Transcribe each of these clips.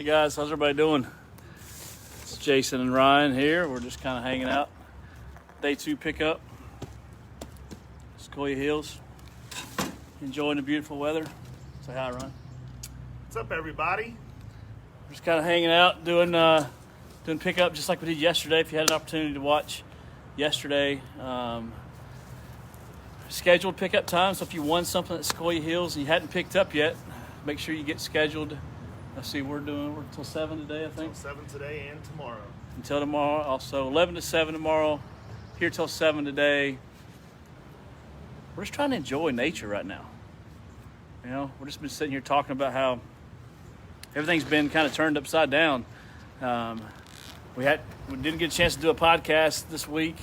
Hey guys, how's everybody doing? It's Jason and Ryan here. We're just kind of hanging out. Day 2 pickup. Sequoia Hills. Enjoying the beautiful weather. Say hi, Ryan. What's up, everybody? Just kind of hanging out, doing pickup just like we did yesterday. If you had an opportunity to watch yesterday, scheduled pickup time. So if you won something at Sequoia Hills and you hadn't picked up yet, make sure you get scheduled. Let's see, we're until 7 today, I think. Until 7 today and tomorrow. Until tomorrow. Also 11 to 7 tomorrow. Here till 7 today. We're just trying to enjoy nature right now. You know, we've just been sitting here talking about how everything's been kind of turned upside down. We didn't get a chance to do a podcast this week.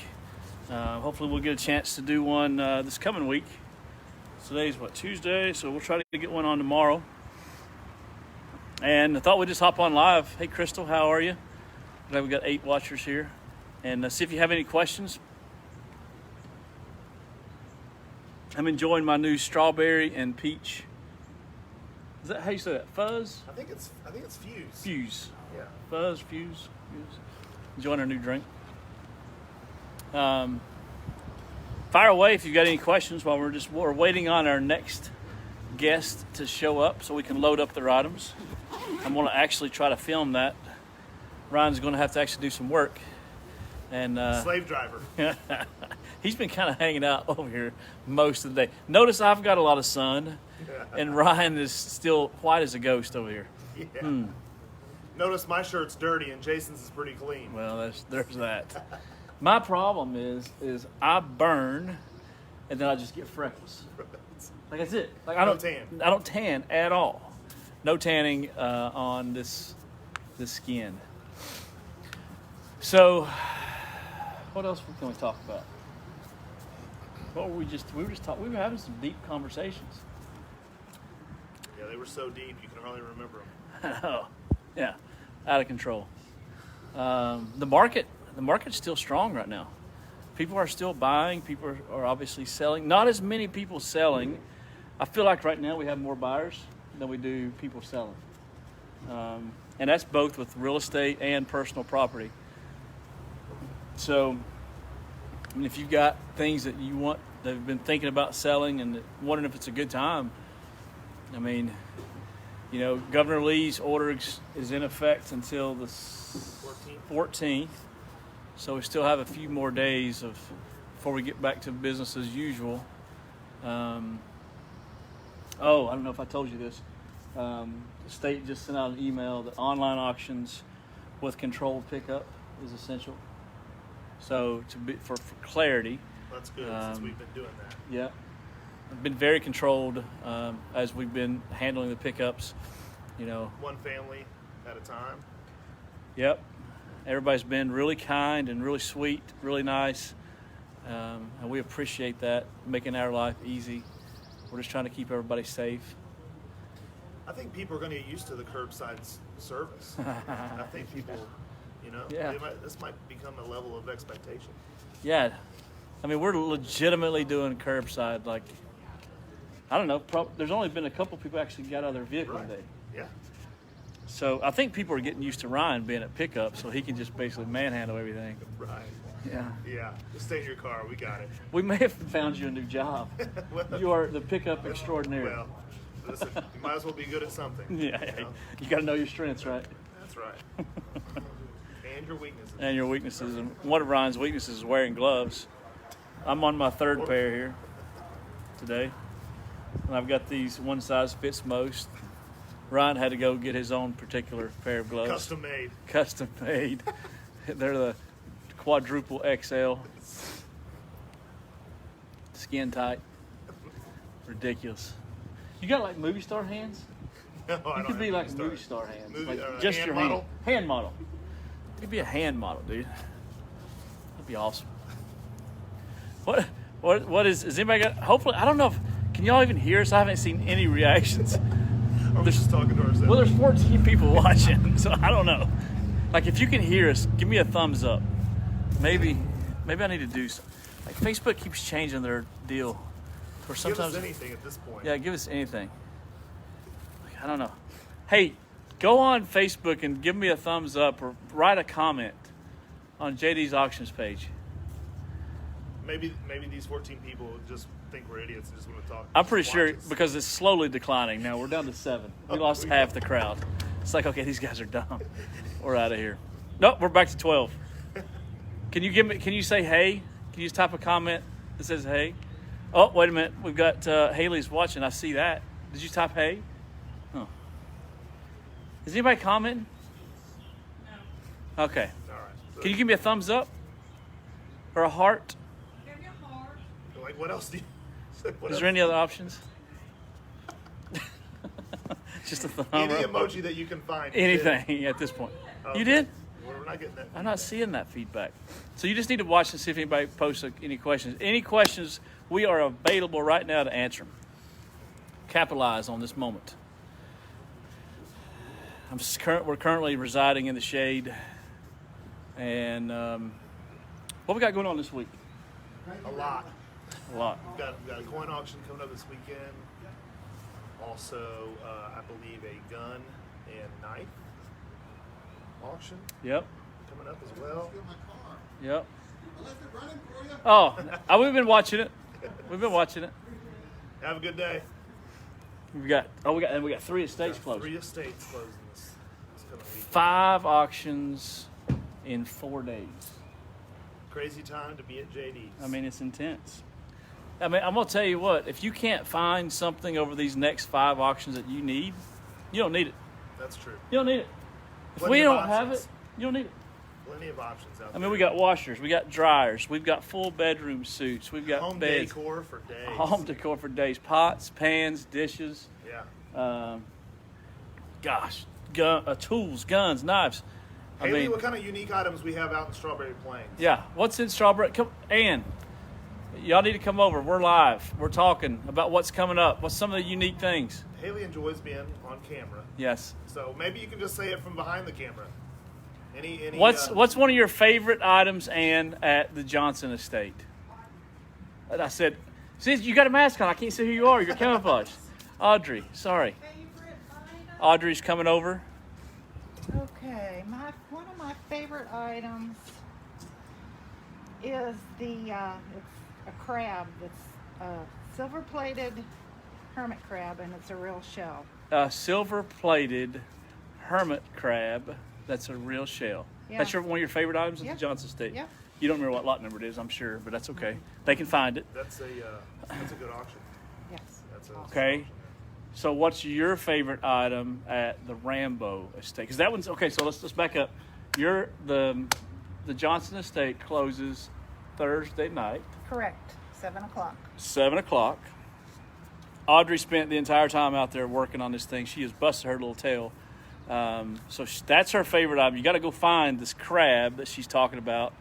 Hopefully we'll get a chance to do one this coming week. Today's Tuesday, so we'll try to get one on tomorrow. And I thought we'd just hop on live. Hey, Crystal, how are you? Glad we got 8 watchers here. And see if you have any questions. I'm enjoying my new strawberry and peach. Is that how you say that? Fuzz? I think it's Fuse. Fuse. Yeah. Fuzz, Fuse. Enjoying our new drink. Fire away if you've got any questions while we're waiting on our next guest to show up so we can load up their items. I'm going to actually try to film that. Ryan's going to have to actually do some work. And slave driver. He's been kind of hanging out over here most of the day. Notice I've got a lot of sun, and Ryan is still white as a ghost over here. Yeah. Notice my shirt's dirty and Jason's is pretty clean. Well, there's that. My problem is I burn, and then I just get freckles. Like that's it. Like I don't tan at all. No tanning on this skin. So, what else can we talk about? What were we were having some deep conversations. Yeah, they were so deep you can hardly remember them. Oh, yeah, out of control. The market's still strong right now. People are still buying. People are obviously selling. Not as many people selling. I feel like right now we have more buyers than we do people selling. And that's both with real estate and personal property. So, I mean, if you've got things that you want, that have been thinking about selling and wondering if it's a good time, I mean, you know, Governor Lee's order is in effect until the 14th. So we still have a few more days before we get back to business as usual. I don't know if I told you this. The state just sent out an email that online auctions with controlled pickup is essential. So for clarity. That's good since we've been doing that. Yeah. I've been very controlled as we've been handling the pickups. You know. One family at a time. Yep. Everybody's been really kind and really sweet, really nice. And we appreciate that, making our life easy. We're just trying to keep everybody safe. I think people are going to get used to the curbside service. I think people, this might become a level of expectation. Yeah. I mean, we're legitimately doing curbside. Like, I don't know. There's only been a couple people actually got out of their vehicle today. Yeah. So I think people are getting used to Ryan being at pickup, so he can just basically manhandle everything. Right. Yeah. Yeah. Just stay in your car. We got it. We may have found you a new job. You are the pickup extraordinaire. Well, listen, you might as well be good at something. Yeah. You got to know your strengths, right? That's right. And your weaknesses. And your weaknesses. And one of Ryan's weaknesses is wearing gloves. I'm on my 3rd pair here today. And I've got these one size fits most. Ryan had to go get his own particular pair of gloves. Custom made. They're the quadruple XL. Skin tight. Ridiculous. You got like movie star hands? No, you could be like movie star hands. Just your model? Hand model. You could be a hand model, dude. That'd be awesome. What is anybody got? Hopefully, I don't know can y'all even hear us? I haven't seen any reactions. We're just talking to ourselves. Well, there's 14 people watching, so I don't know. Like, if you can hear us, give me a thumbs up. Maybe I need to do something. Like, Facebook keeps changing their deal. Or sometimes, give us anything at this point. Yeah, give us anything. Like, I don't know. Hey, Go on Facebook and give me a thumbs up or write a comment on JD's auctions page. Maybe these 14 people just think we're idiots and just want to talk. I'm pretty sure because it's slowly declining now. We're down to 7. We lost half the crowd. It's like, okay, these guys are dumb. We're out of here. Nope, we're back to 12. Can you say hey? Can you just type a comment that says hey? Oh, wait a minute. We've got Haley's watching. I see that. Did you type hey? Oh. Is anybody commenting? No. Okay. All right. So Can you give me a thumbs up? Or a heart? Give me a heart. like, what else do you... Is there any other options? Just a thumb. Any emoji that you can find. Anything at this point. Okay. You did? We're not getting that. I'm not seeing that feedback. So you just need to watch and see if anybody posts any questions. Any questions, we are available right now to answer them. Capitalize on this moment. We're currently residing in the shade. And what we got going on this week? A lot. A lot. We've got a coin auction coming up this weekend. Also, I believe a gun and knife auction Yep. coming up as well. Yep. Oh, we've been watching it. We've been watching it. Have a good day. We got 3 estates closed. 3 estates closing this coming week. 5 auctions in 4 days. Crazy time to be at JD's. I mean, it's intense. I mean, I'm going to tell you what, if you can't find something over these next 5 auctions that you need, you don't need it. That's true. You don't need it. If Plenty we of don't have options. it, you don't need it. Plenty of options out I there. mean, we got washers, we got dryers, we've got full bedroom suits, we've got home beds. decor for days. Home decor for days. Pots, pans, dishes. Yeah. Tools, guns, knives. Haley, what kind of unique items we have out in Strawberry Plains? Yeah, what's in Strawberry? Ann, y'all need to come over. We're live. We're talking about what's coming up. What's some of the unique things? Haley enjoys being on camera. Yes. So maybe you can just say it from behind the camera. What's one of your favorite items, Ann, at the Johnson estate? And I said, see, you got a mask on. I can't see who you are. You're camouflaged. Audrey, sorry. Favorite item? Audrey's coming over. Okay, one of my favorite items is it's a crab. It's a silver-plated hermit crab, and it's a real shell. A silver-plated hermit crab. That's a real shell. Yeah. That's one of your favorite items at Yep. the Johnson estate. Yep. You don't remember what lot number it is, I'm sure, but that's okay. They can find it. That's a good auction. Yes. That's a Okay. So what's your favorite item at the Rambo estate? Because that one's okay. So let's back up. The Johnson estate closes Thursday night, Correct. 7 o'clock. 7:00. Audrey spent the entire time out there working on this thing. She has busted her little tail. So that's her favorite item. You got to go find this crab that she's talking about.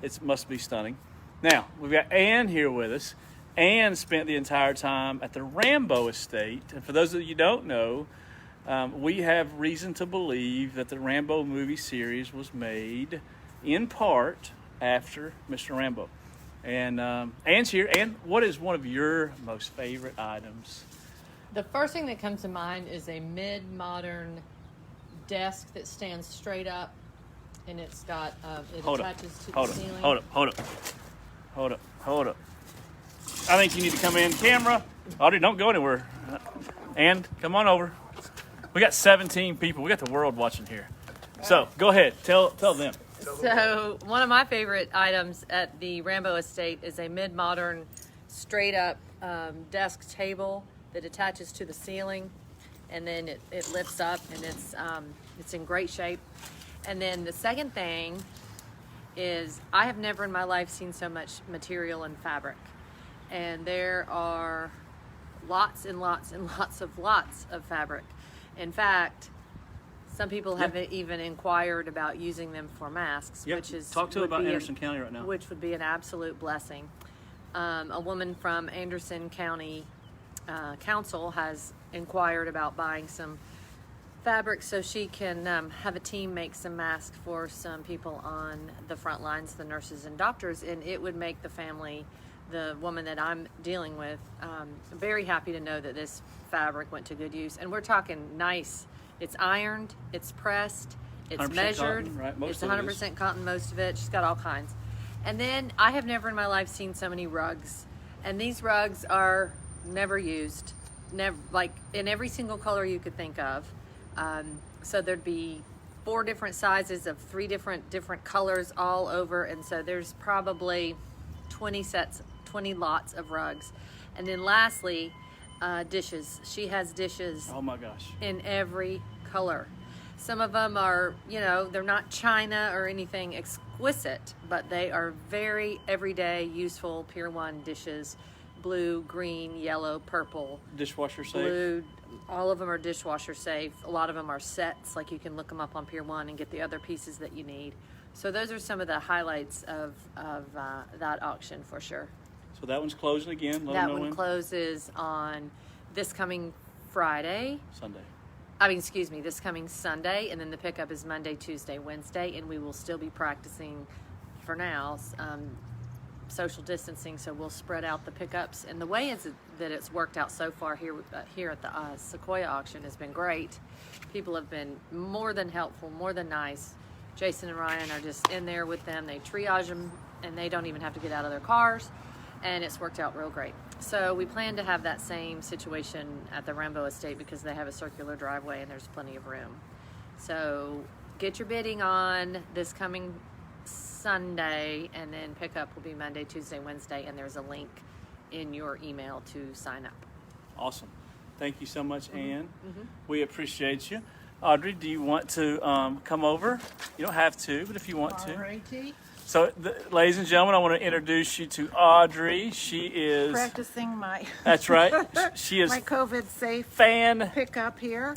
It must be stunning. Now we've got Ann here with us. Ann spent the entire time at the Rambo estate. And for those of you who don't know, we have reason to believe that the Rambo movie series was made in part after Mr. Rambo. And Ann's here. Ann, what is one of your most favorite items? The first thing that comes to mind is a mid-modern desk that stands straight up, and it's got attaches to the ceiling. Hold up. I think you need to come in camera. Audrey, don't go anywhere. And come on over. We got 17 people. We got the world watching here. So go ahead. Tell them. So one of my favorite items at the Rambo estate is a mid-modern, straight-up desk table that attaches to the ceiling, and then it lifts up, and it's in great shape. And then the second thing is I have never in my life seen so much material and fabric. And there are lots and lots and lots of fabric. In fact, some people have even inquired about using them for masks, Yep. which is Talk to would about be Anderson County right now. which would be an absolute blessing. A woman from Anderson County Council has inquired about buying some fabric so she can have a team make some masks for some people on the front lines, the nurses and doctors, and it would make the family, the woman that I'm dealing with, very happy to know that this fabric went to good use. And we're talking nice It's ironed, it's pressed, it's 100% measured. cotton, right? Most it's of it 100% is. cotton, most of it. She's got all kinds. And then I have never in my life seen so many rugs. And these rugs are never used, never, like in every single color you could think of. So there'd be 4 different sizes of 3 different colors all over. And so there's probably 20 lots of rugs. And then lastly, dishes. She has dishes. Oh my gosh. In every color. Some of them are, they're not china or anything exquisite, but they are very everyday, useful Pier 1 dishes. Blue, green, yellow, purple. Dishwasher safe. Blue. All of them are dishwasher safe. A lot of them are sets, like you can look them up on Pier 1 and get the other pieces that you need. So those are some of the highlights of that auction for sure. So that one's closing again. Let That them know one when. closes on this coming Friday. Sunday. This coming Sunday, and then the pickup is Monday, Tuesday, Wednesday, and we will still be practicing for now social distancing, so we'll spread out the pickups. And the way that it's worked out so far here at the Sequoia auction has been great. People have been more than helpful, more than nice. Jason and Ryan are just in there with them. They triage them, and they don't even have to get out of their cars, and it's worked out real great. So we plan to have that same situation at the Rambo Estate because they have a circular driveway and there's plenty of room. So get your bidding on this coming Sunday, and then pickup will be Monday, Tuesday, Wednesday, and there's a link in your email to sign up. Awesome. Thank you so much, Ann. We appreciate you. Audrey, do you want to come over? You don't have to, but if you want to. Alrighty. So, ladies and gentlemen, I want to introduce you to Audrey. She is Practicing my That's right. She is my COVID safe fantabulous. pickup here.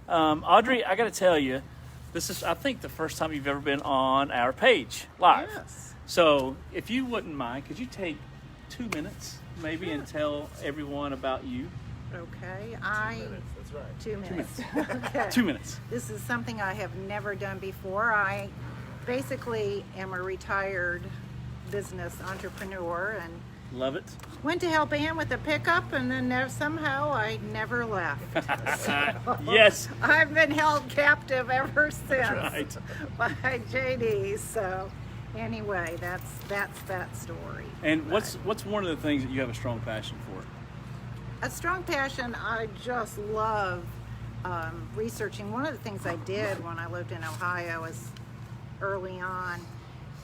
Audrey, I got to tell you, this is, I think, the first time you've ever been on our page live. Yes. So, if you wouldn't mind, could you take 2 minutes, maybe, and tell everyone about you? Okay. That's right. 2 minutes. Okay. 2 minutes. This is something I have never done before. I basically am a retired business entrepreneur and Love it. went to help Ann with the pickup, and then somehow I never left. Yes. I've been held captive ever since Right. by JD. So anyway, that's that story. And what's one of the things that you have a strong passion for? A strong passion, I just love researching. One of the things I did when I lived in Ohio is early on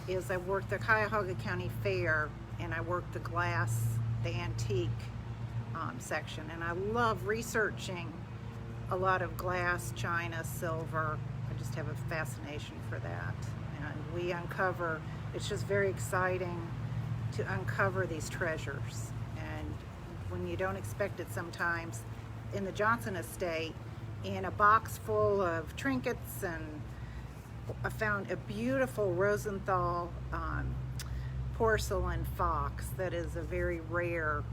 is I worked the Cuyahoga County Fair, and I worked the antique section, and I love researching a lot of glass, china, silver. I just have a fascination for that. And we uncover, it's just very exciting to uncover these treasures. And when you don't expect it sometimes, in the Johnson estate, in a box full of trinkets, and I found a beautiful Rosenthal porcelain fox that is a very rare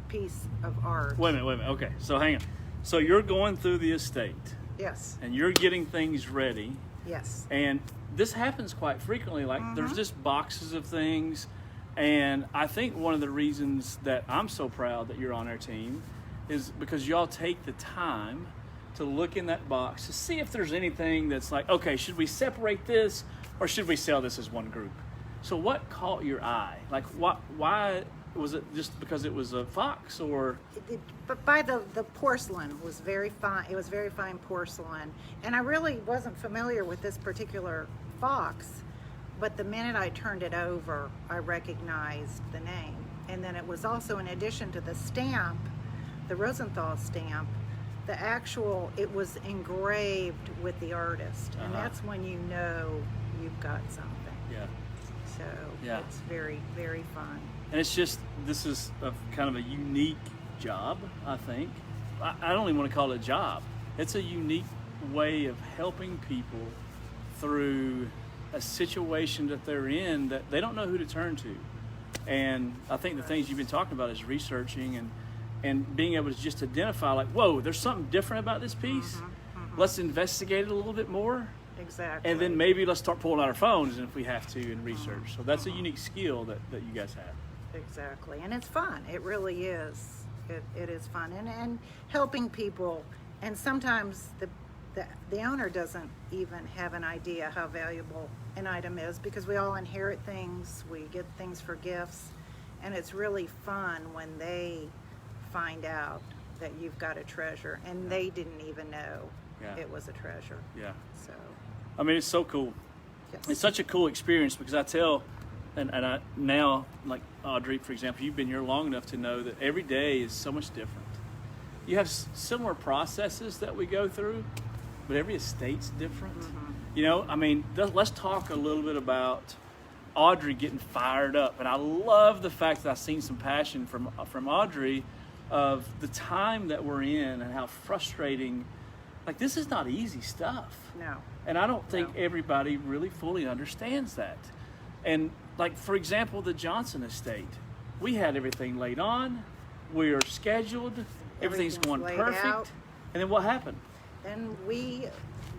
piece of art. Wait a minute. Okay, so hang on. So you're going through the estate, Yes, and you're getting things ready, yes. and this happens quite frequently. Like, there's just boxes of things, and I think one of the reasons that I'm so proud that you're on our team is because y'all take the time to look in that box to see if there's anything that's like, okay, should we separate this or should we sell this as one group? So what caught your eye? Like, why was it just because it was a fox, or? But by the porcelain was very fine. It was very fine porcelain, and I really wasn't familiar with this particular fox. But the minute I turned it over, I recognized the name. And then it was also, in addition to the stamp, the Rosenthal stamp, it was engraved with the artist. And that's when you know you've got something. Yeah. So Yeah. it's very, very fun. And it's just, this is kind of a unique job, I think. I don't even want to call it a job. It's a unique way of helping people through a situation that they're in that they don't know who to turn to. And I think the things you've been talking about is researching and being able to just identify, like, whoa, there's something different about this piece. Let's investigate it a little bit more. Exactly. And then maybe let's start pulling out our phones if we have to and research. So that's a unique skill that you guys have. Exactly. And it's fun. It really is. It is fun. And helping people And sometimes the owner doesn't even have an idea how valuable an item is, because we all inherit things, we get things for gifts, and it's really fun when they find out that you've got a treasure and they didn't even know it was a treasure. Yeah. So, I mean, it's so cool. yes. It's such a cool experience, because I tell, and I now, like Audrey, for example, you've been here long enough to know that every day is so much different. You have similar processes that we go through, but every estate's different. Mm-hmm. You know, I mean, let's talk a little bit about Audrey getting fired up. And I love the fact that I've seen some passion from Audrey of the time that we're in and how frustrating. Like, this is not easy stuff. No. And I don't think everybody really fully understands that. And like, for example, the Johnson estate, we had everything laid on, we are scheduled, everything's going laid perfect. out. And then what happened? Then we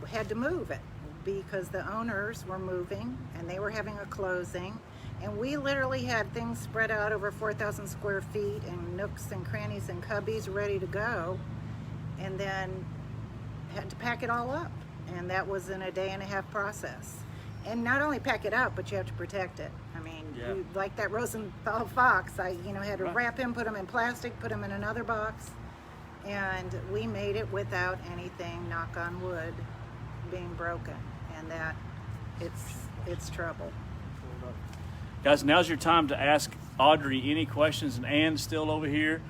had to move it because the owners were moving and they were having a closing, and we literally had things spread out over 4,000 square feet and nooks and crannies and cubbies ready to go, and then had to pack it all up, and that was in a day and a half process. And not only pack it up, but you have to protect it. I mean, like that Rosenthal fox, I had to wrap him, put him in plastic, put him in another box, and we made it without anything, knock on wood, being broken. And that it's trouble. Guys, now's your time to ask Audrey any questions, and Ann's still over here.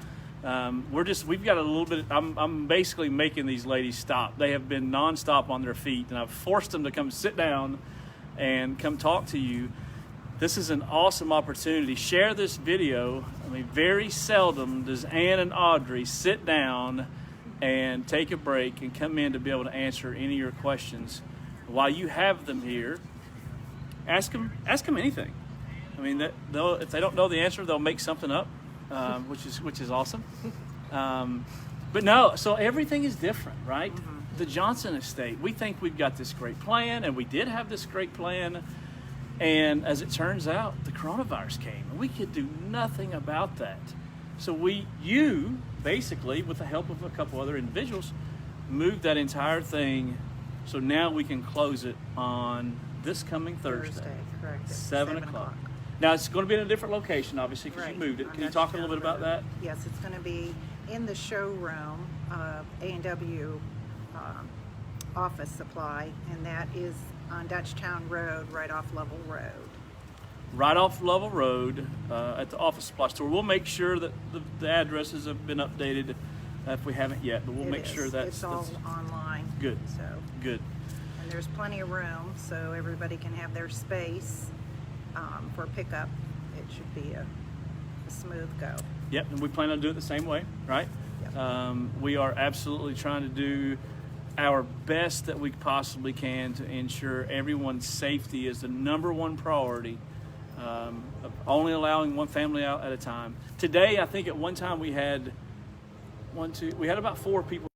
We've got a little bit. I'm basically making these ladies stop. They have been nonstop on their feet, and I've forced them to come sit down and come talk to you. This is an awesome opportunity. Share this video. I mean, very seldom does Ann and Audrey sit down and take a break and come in to be able to answer any of your questions. While you have them here, ask them anything. I mean, if they don't know the answer, they'll make something up, which is awesome. But no, so everything is different, right? Mm-hmm. The Johnson estate, we think we've got this great plan, and we did have this great plan. And as it turns out, the coronavirus came, and we could do nothing about that. So you basically, with the help of a couple other individuals, moved that entire thing. So now we can close it on this coming Thursday, correct. 7 o'clock. Now it's going to be in a different location, obviously, because you moved it. Can you talk a little bit about that? Yes, it's going to be in the showroom of A&W Office Supply, and that is on Dutchtown Road, right off Level Road. Right off Level Road at the Office Supply store. We'll make sure that the addresses have been updated if we haven't yet, but we'll make sure it's all online. Good. So good. And there's plenty of room, so everybody can have their space for pickup. It should be a smooth go. Yep, and we plan on doing it the same way, right? Yep. We are absolutely trying to do our best that we possibly can to ensure everyone's safety is the number one priority. Only allowing one family out at a time. Today, I think at one time we had about 4 people.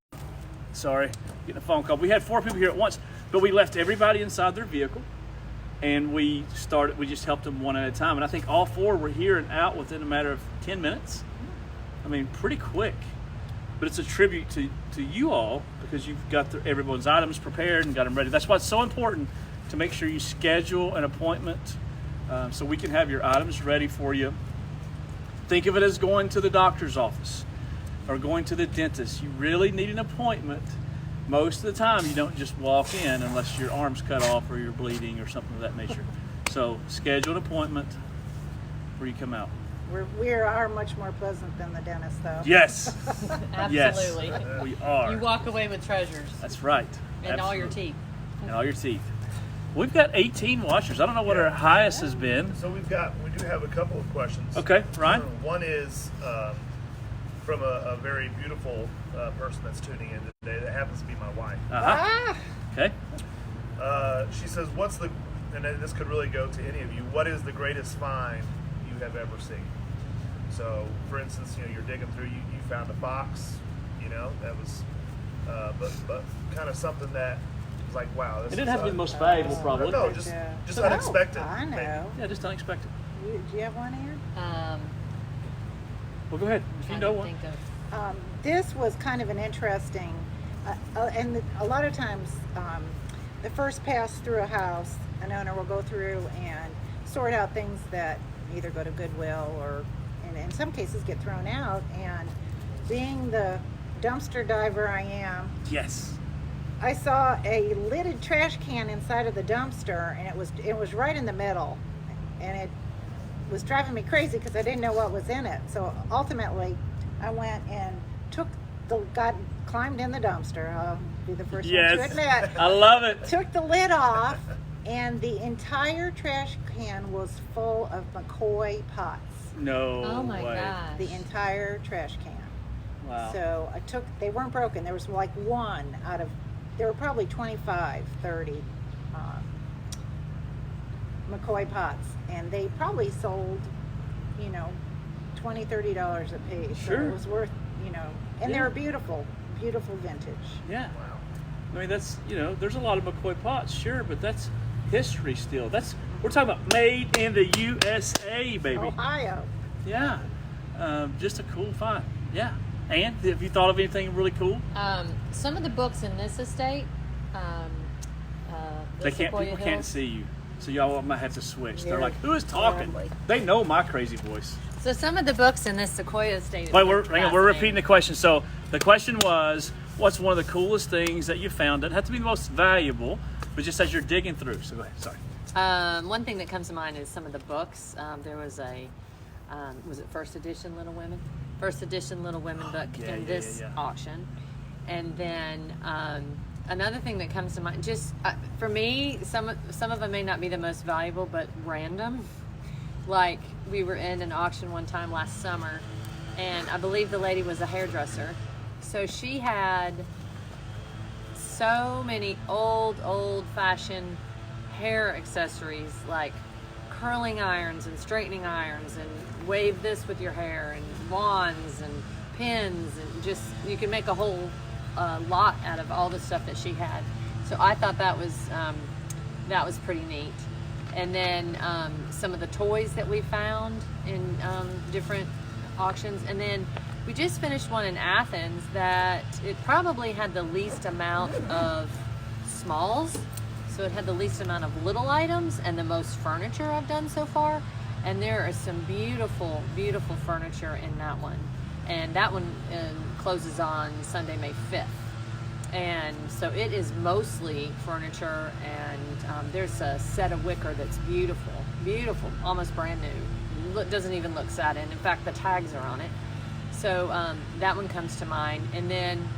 Sorry, getting a phone call. We had 4 people here at once, but we left everybody inside their vehicle, and we just helped them one at a time. And I think all 4 were here and out within a matter of 10 minutes. I mean, pretty quick. But it's a tribute to you all, because you've got everyone's items prepared and got them ready. That's why it's so important to make sure you schedule an appointment so we can have your items ready for you. Think of it as going to the doctor's office or going to the dentist. You really need an appointment. Most of the time, you don't just walk in unless your arm's cut off or you're bleeding or something of that nature. So schedule an appointment before you come out. We are much more pleasant than the dentist, though. Yes. Absolutely. Yes, we are. You walk away with treasures. That's right. And all your teeth. And all your teeth. We've got 18 watchers. I don't know what our highest has been. So we do have a couple of questions. Okay, Ryan? One is from a very beautiful person that's tuning in today. That happens to be my wife. Uh-huh. Okay. She says, and this could really go to any of you, what is the greatest find you have ever seen? So, for instance, you're digging through, you found a box, that was, but kind of something that was like, wow. It didn't have to be the most valuable, probably. No, just unexpected. I know. Maybe. Yeah, just unexpected. Do you have one here? Well, go ahead. If you know one. This was kind of an interesting a lot of times, the first pass through a house, an owner will go through and sort out things that either go to Goodwill or, in some cases, get thrown out. And being the dumpster diver I am, Yes. I saw a lidded trash can inside of the dumpster, and it was right in the middle, and it was driving me crazy because I didn't know what was in it. So ultimately, I went and climbed in the dumpster. I'll be the first one to admit. I love it. Took the lid off, and the entire trash can was full of McCoy pots. No Oh my way. gosh. The entire trash can. Wow. So they weren't broken. There was like one out of, there were probably 25, 30 McCoy pots. And they probably sold, $20, $30 a piece. Sure. So it was worth, and they Yeah. were beautiful, beautiful vintage. Yeah. Wow. I mean, that's, there's a lot of McCoy pots, sure, but that's history still. We're talking about made in the USA, baby. Ohio. Yeah. Just a cool find. Yeah. And have you thought of anything really cool? Some of the books in this estate, the Sequoia People Hills. can't see you. So y'all might have to switch. They're You're like, who is talking? lovely. They know my crazy voice. So some of the books in this Sequoia estate. Wait, we're repeating the question. So the question was, what's one of the coolest things that you found? Doesn't have to be the most valuable, but just as you're digging through. So go ahead. Sorry. One thing that comes to mind is some of the books. There was was it first edition Little Women? First edition Little Women book in this auction. And then another thing that comes to mind, just for me, some of them may not be the most valuable, but random. Like we were in an auction one time last summer, and I believe the lady was a hairdresser. So she had so many old-fashioned hair accessories, like curling irons and straightening irons, and wave this with your hair, and wands and pins, and just you can make a whole lot out of all the stuff that she had. So I thought that was pretty neat. And then some of the toys that we found in different auctions. And then we just finished one in Athens that it probably had the least amount of smalls. So it had the least amount of little items and the most furniture I've done so far. And there is some beautiful, beautiful furniture in that one. And that one closes on Sunday, May 5th. And so it is mostly furniture, and there's a set of wicker that's beautiful, beautiful, almost brand new. Doesn't even look sad, and in fact the tags are on it. So that one comes to mind. And then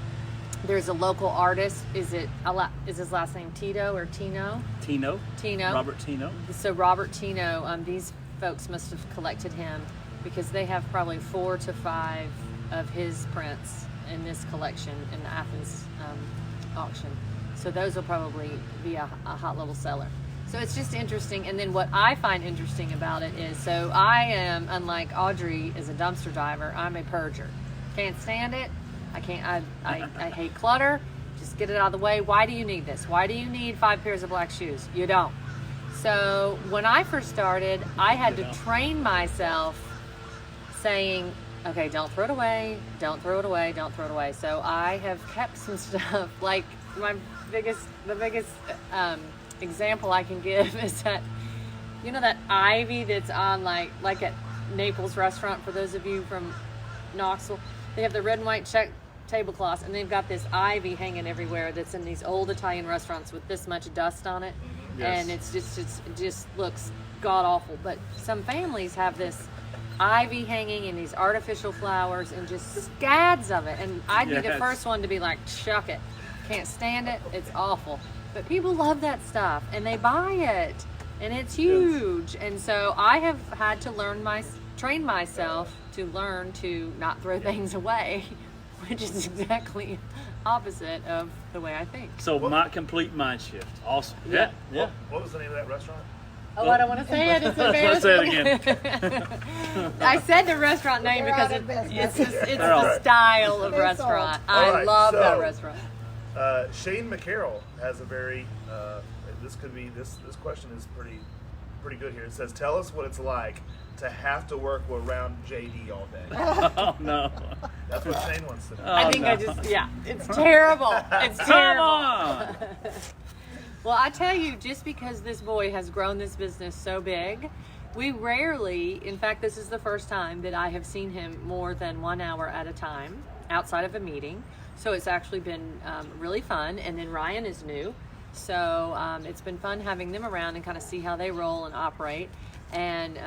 there's a local artist. Is his last name Tito or Tino? Tino. Robert Tino. So Robert Tino, these folks must have collected him because they have probably 4 to 5 of his prints in this collection in the Athens auction. So those will probably be a hot little seller. So it's just interesting. And then what I find interesting about it is, so I am, unlike Audrey is a dumpster diver, I'm a purger. Can't stand it. I hate clutter. Just get it out of the way. Why do you need this? Why do you need 5 pairs of black shoes? You don't. So when I first started, I had to train myself saying, okay, don't throw it away, don't throw it away, don't throw it away. So I have kept some stuff. Like the biggest example I can give is that, that ivy that's on like at Naples restaurant, for those of you from Knoxville, they have the red and white check tablecloths, and they've got this ivy hanging everywhere that's in these old Italian restaurants with this much dust on it. Yes. And it just looks god awful. But some families have this ivy hanging and these artificial flowers and just scads of it, and I'd be the first one to be like, chuck it, can't stand it, it's awful. But people love that stuff and they buy it, and it's huge. And so I have had to train myself to learn to not throw things away, which is exactly opposite of the way I think. So my complete mind shift. Awesome. Yeah. What was the name of that restaurant? Oh, I don't want to say it. It's embarrassing. Say it again. I said the restaurant name They're because out of it's business. the style of restaurant. I All right, love that so, restaurant. Shane McCarroll has a very. This question is pretty pretty good here. It says, "Tell us what it's like to have to work around JD all day." Oh no. That's what Shane wants to know. I think no. it's terrible. It's Come terrible. on. Well, I tell you, just because this boy has grown this business so big, we rarely, in fact, this is the first time that I have seen him more than 1 hour at a time outside of a meeting. So it's actually been really fun. And then Ryan is new. So it's been fun having them around and kind of see how they roll and operate. And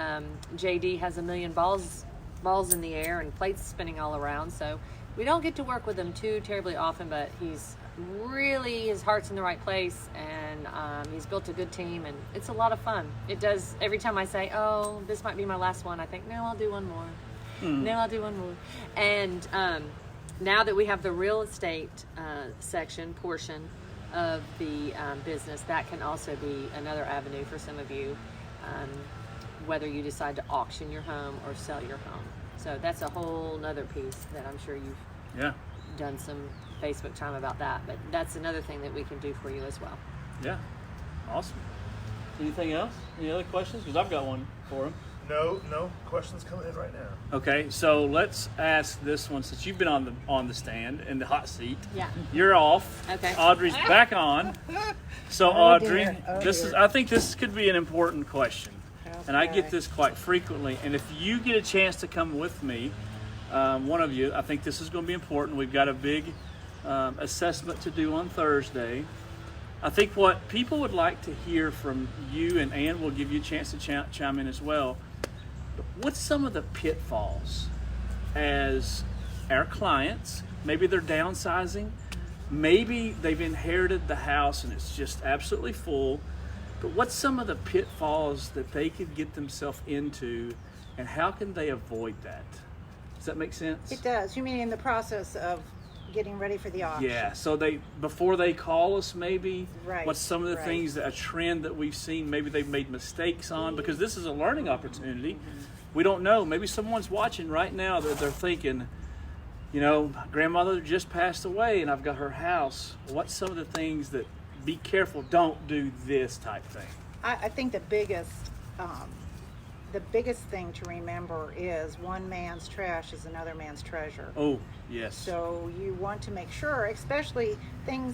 JD has a million balls in the air and plates spinning all around. So we don't get to work with him too terribly often, but he's really, his heart's in the right place, and he's built a good team, and it's a lot of fun. It does. Every time I say, oh, this might be my last one, I think, no, I'll do one more. No, I'll do one more. And now that we have the real estate portion of the business, that can also be another avenue for some of you, whether you decide to auction your home or sell your home. So that's a whole nother piece that I'm sure you've done some Facebook time about that, but that's another thing that we can do for you as well. Yeah. Awesome. Anything else? Any other questions? Because I've got one for him. No questions coming in right now. Okay, so let's ask this one, since you've been on the stand in the hot seat. Yeah. You're off. Okay. Audrey's back on. So Audrey, I think this could be an important question. And I get this quite frequently. And if you get a chance to come with me, one of you, I think this is going to be important. We've got a big assessment to do on Thursday. I think what people would like to hear from you, and Ann will give you a chance to chime in as well. What's some of the pitfalls as our clients? Maybe they're downsizing. Maybe they've inherited the house and it's just absolutely full. But what's some of the pitfalls that they could get themselves into, and how can they avoid that? Does that make sense? It does. You mean in the process of getting ready for the auction? Yeah. So before they call us, maybe. Right. What's some of the things, a trend that we've seen? Maybe they've made mistakes on, because this is a learning opportunity. We don't know. Maybe someone's watching right now that they're thinking, grandmother just passed away and I've got her house. What's some of the things that, be careful, don't do this type thing? I think the biggest thing to remember is one man's trash is another man's treasure. Oh, yes. So you want to make sure, especially things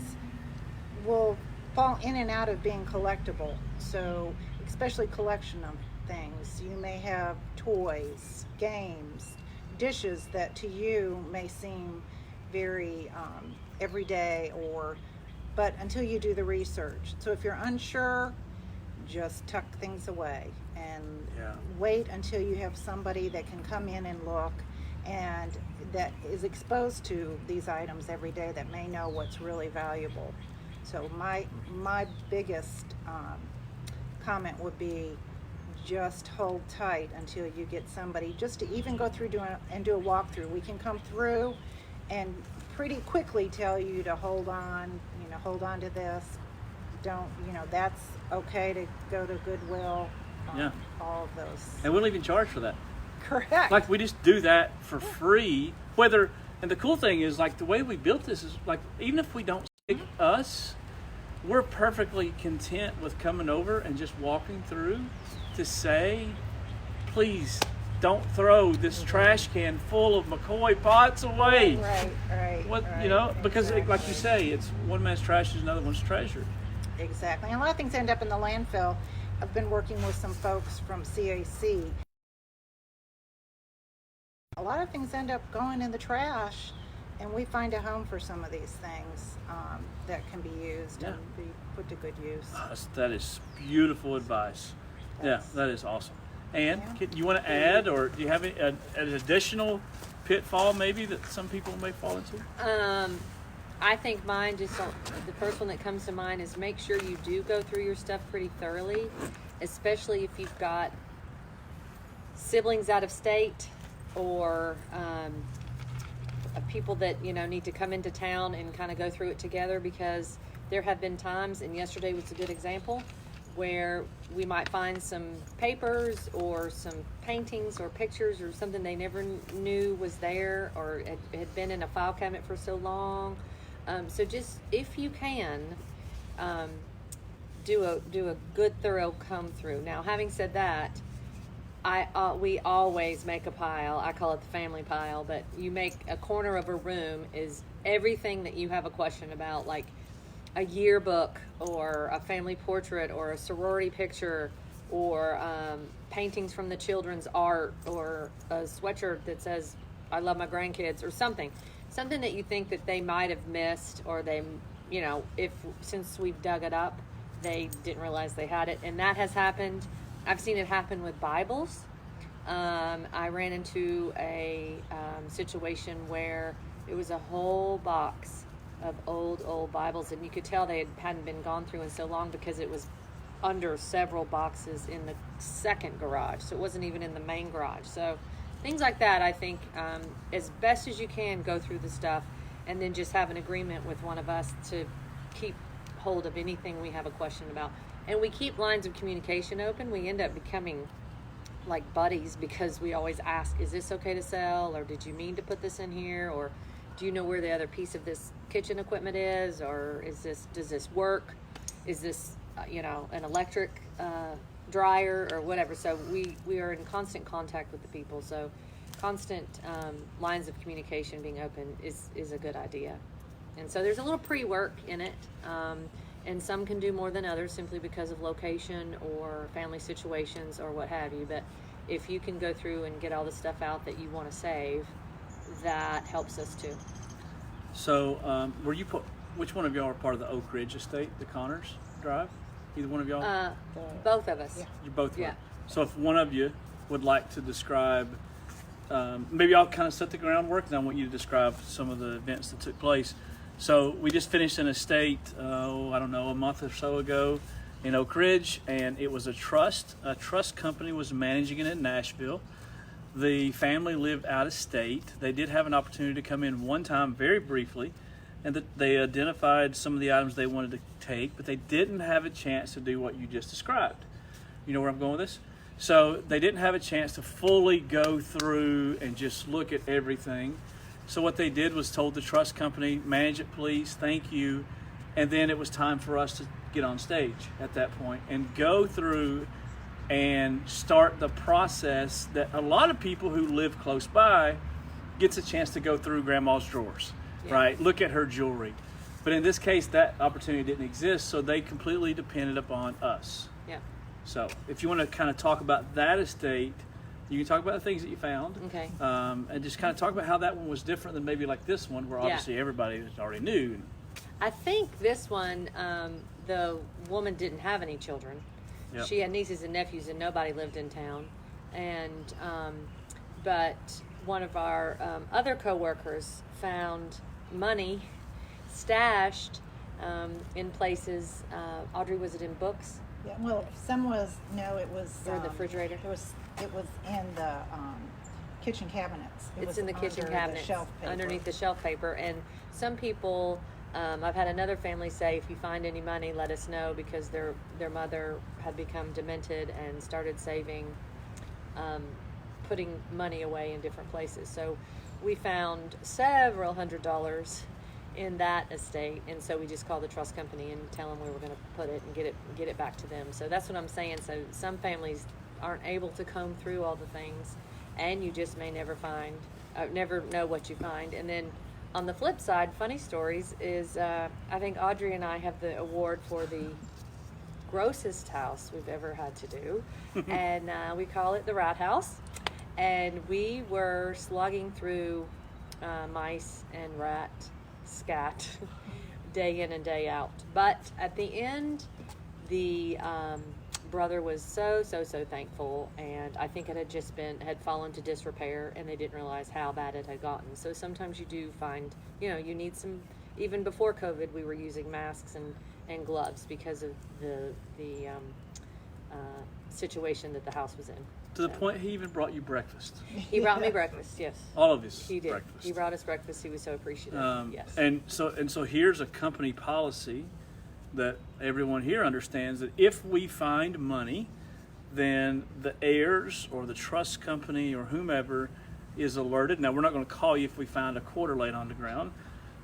will fall in and out of being collectible. So especially collection of things. You may have toys, games, dishes that to you may seem very everyday, but until you do the research. So if you're unsure, just tuck things away and wait until you have somebody that can come in and look and that is exposed to these items every day that may know what's really valuable. So my biggest comment would be just hold tight until you get somebody just to even go through do a walkthrough. We can come through and pretty quickly tell you to hold on to this. Don't, that's okay to go to Goodwill. All of those. And we don't even charge for that. Correct. Like, we just do that for free. And the cool thing is, like, the way we built this is, like, even if we don't stick us, we're perfectly content with coming over and just walking through to say, please don't throw this trash can full of McCoy pots away. Right. Because exactly. like you say, it's one man's trash is another one's treasure. Exactly. And a lot of things end up in the landfill. I've been working with some folks from CAC. A lot of things end up going in the trash, and we find a home for some of these things that can be used and be put to good use. That is beautiful advice. That is awesome. And you want to add, or do you have an additional pitfall maybe that some people may fall into? I think mine, the first one that comes to mind is make sure you do go through your stuff pretty thoroughly, especially if you've got siblings out of state or people that need to come into town and kind of go through it together, because there have been times, and yesterday was a good example, where we might find some papers or some paintings or pictures or something they never knew was there or had been in a file cabinet for so long. So just, if you can, do a good thorough comb through. Now, having said that, we always make a pile. I call it the family pile, but you make a corner of a room is everything that you have a question about, like a yearbook or a family portrait or a sorority picture or paintings from the children's art or a sweatshirt that says I love my grandkids or something that you think that they might have missed, or they, if since we've dug it up they didn't realize they had it. And that has happened. I've seen it happen with Bibles. I ran into a situation where it was a whole box of old Bibles, and you could tell they hadn't been gone through in so long because it was under several boxes in the second garage, so it wasn't even in the main garage. So things like that, I think, as best as you can, go through the stuff and then just have an agreement with one of us to keep hold of anything we have a question about. And we keep lines of communication open. We end up becoming like buddies because we always ask, is this okay to sell, or did you mean to put this in here, or do you know where the other piece of this kitchen equipment is, or does this work, is this an electric dryer or whatever. So we are in constant contact with the people, so constant lines of communication being open is a good idea. And so there's a little pre-work in it, and some can do more than others simply because of location or family situations or what have you. But if you can go through and get all the stuff out that you want to save, that helps us too. So which one of y'all are part of the Oak Ridge estate, the Connors Drive? Either one of y'all? Both of us. Yeah. You both were. Yeah. So if one of you would like to describe, maybe I'll kind of set the groundwork, and I want you to describe some of the events that took place. So we just finished an estate, a month or so ago in Oak Ridge, and it was a trust. A trust company was managing it in Nashville. The family lived out of state. They did have an opportunity to come in one time, very briefly, and that they identified some of the items they wanted to take, but they didn't have a chance to do what you just described. You know where I'm going with this? So they didn't have a chance to fully go through and just look at everything. So what they did was told the trust company, manage it please, thank you, and then it was time for us to get on stage at that point and go through and start the process that a lot of people who live close by gets a chance to go through grandma's drawers, right? Look at her jewelry. But in this case, that opportunity didn't exist, so they completely depended upon us. Yeah. So if you want to kind of talk about that estate, you can talk about the things that you found. Okay. And just kind of talk about how that one was different than maybe like this one, where obviously everybody already knew. I think this one, the woman didn't have any children. Yep. She had nieces and nephews, and nobody lived in town. And but one of our other coworkers found money stashed in places. Audrey, was it in books? Yeah, well, some was, no, it was... Or in the refrigerator? It was in the kitchen cabinets. It's in the kitchen under cabinets, the shelf paper. underneath the shelf paper. And some people, I've had another family say, if you find any money, let us know, because their mother had become demented and started saving, putting money away in different places. So we found several $100s in that estate, and so we just called the trust company and tell them where we're going to put it and get it back to them. So that's what I'm saying. So some families aren't able to comb through all the things, and you just may never know what you find. And then on the flip side, funny stories is I think Audrey and I have the award for the grossest house we've ever had to do, and we call it the Rat House. And we were slogging through mice and rat scat day in and day out. But at the end, the brother was so thankful, and I think it had fallen to disrepair, and they didn't realize how bad it had gotten. So sometimes you do find, you need some. Even before COVID, we were using masks and gloves because of the situation that the house was in. To the point he even brought you breakfast. He brought me breakfast, yes. All of his He did. breakfast. He brought us breakfast. He was so appreciative. Yes. And so here's a company policy that everyone here understands, that if we find money, then the heirs or the trust company or whomever is alerted. Now, we're not going to call you if we find a quarter laid on the ground,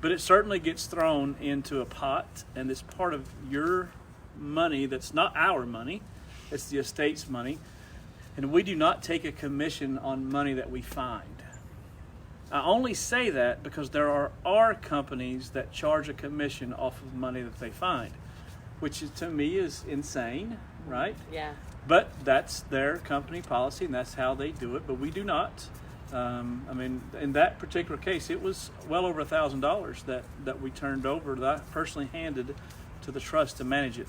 but it certainly gets thrown into a pot, and it's part of your money that's not our money. It's the estate's money. And we do not take a commission on money that we find. I only say that because there are companies that charge a commission off of money that they find, which to me is insane, right? Yeah. But that's their company policy, and that's how they do it. But we do not. I mean, in that particular case, it was well over $1,000 that we turned over, that I personally handed to the trust to manage it.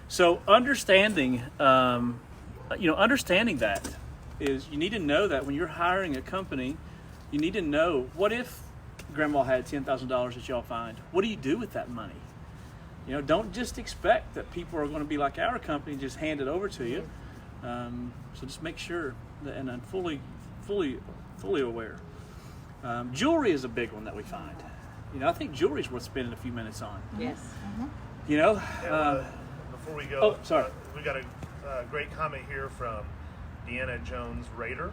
So understanding, understanding that is, you need to know that when you're hiring a company, you need to know, what if Grandma had $10,000 that y'all find? What do you do with that money? Don't just expect that people are going to be like our company, just hand it over to you. So just make sure that, and I'm fully aware. Jewelry is a big one that we find. I think jewelry is worth spending a few minutes on. Yes. Before we go, oh, sorry. We got a great comment here from Deanna Jones Rader.